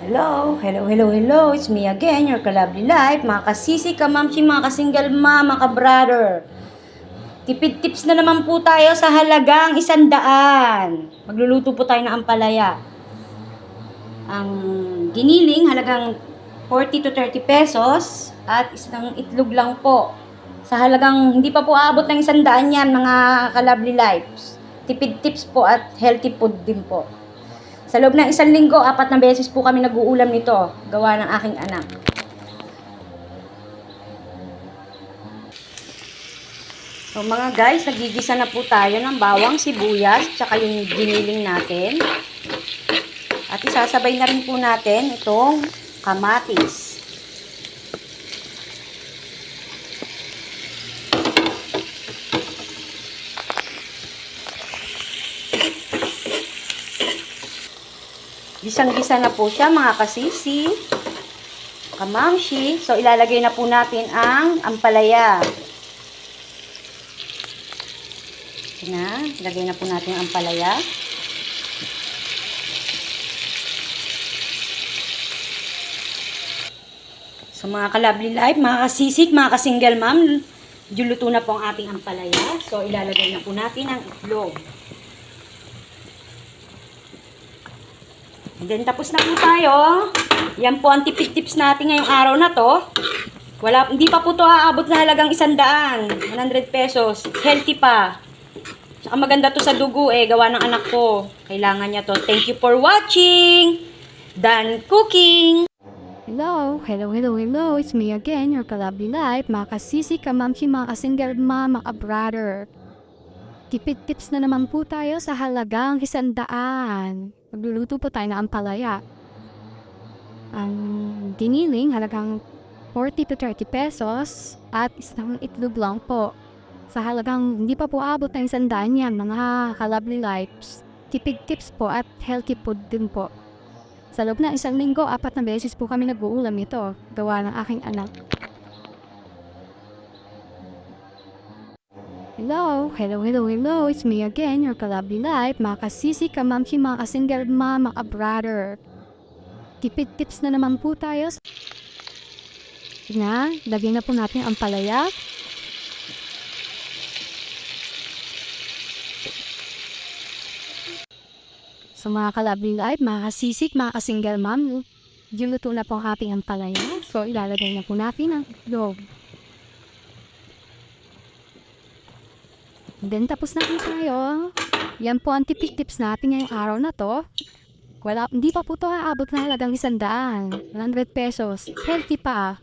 Hello. It's me again, your ka-lovely life. Mga kasisi, kamamsi, mga kasingle mama, ka-brother. Tipid tips na naman po tayo sa halagang 100. Magluluto po tayo ng ampalaya. Ang giniling, halagang 40 to 30 pesos. At isang itlog lang po. Sa halagang, hindi pa po abot ng 100 yan, mga ka-lovely lives. Tipid tips po at healthy food din po. Sa loob ng 1 linggo, 4 na beses po kami nag-uulam nito, gawa ng aking anak. So mga guys, nagigisa na po tayo ng bawang, sibuyas, tsaka yung giniling natin. At isasabay na rin po natin itong kamatis. Gisang-gisa na po siya mga kasisi, kamamshi. So, ilalagay na po natin ang ampalaya. Ilagay na po natin ang ampalaya. So, mga ka-lovely life, mga kasisik, mga ka-single mom, luto na po ang ating ampalaya. So, ilalagay na po natin ang itlog. And then, tapos na po tayo. Yan po ang tipid tips natin ngayong araw na to. Hindi pa po to aabot na halagang 100 pesos. Healthy pa. Saka maganda to sa dugo gawa ng anak ko. Kailangan niya to. Thank you for watching. Done cooking. Hello. It's me again, your ka-lovely life. Mga kasisi, kamamsi, mga kasingle mama, mga brother. Tipid tips na naman po tayo sa halagang 100. Magluluto po tayo ng ampalaya. Ang giniling, halagang 40 to 30 pesos at isang itlog lang po. Sa halagang hindi pa po abot ng 100 yan, mga ka-lovely lives. Tipid tips po at healthy food din po. Sa loob ng 1 linggo, 4 na beses po kami nag-uulam ito, gawa ng aking anak. Hello. It's me again, your ka-lovely life. Mga kasisi, kamamsi, mga kasingle mama, mga brother. Tipid tips na naman po tayo. Lagyan na po natin ang ampalaya. So mga ka-lovely life, mga kasisik, mga kasingle mom, luto na po ang ating ampalaya. So ilalagay na po natin ang itlog. Then, tapos na po tayo. Yan po ang tipid tips natin ngayong araw na to. Hindi pa po ito aabot na halagang 100 pesos. Healthy pa.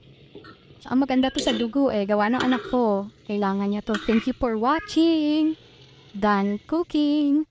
So, ang maganda to sa dugo gawa ng anak ko. Kailangan niya to. Thank you for watching. Done cooking.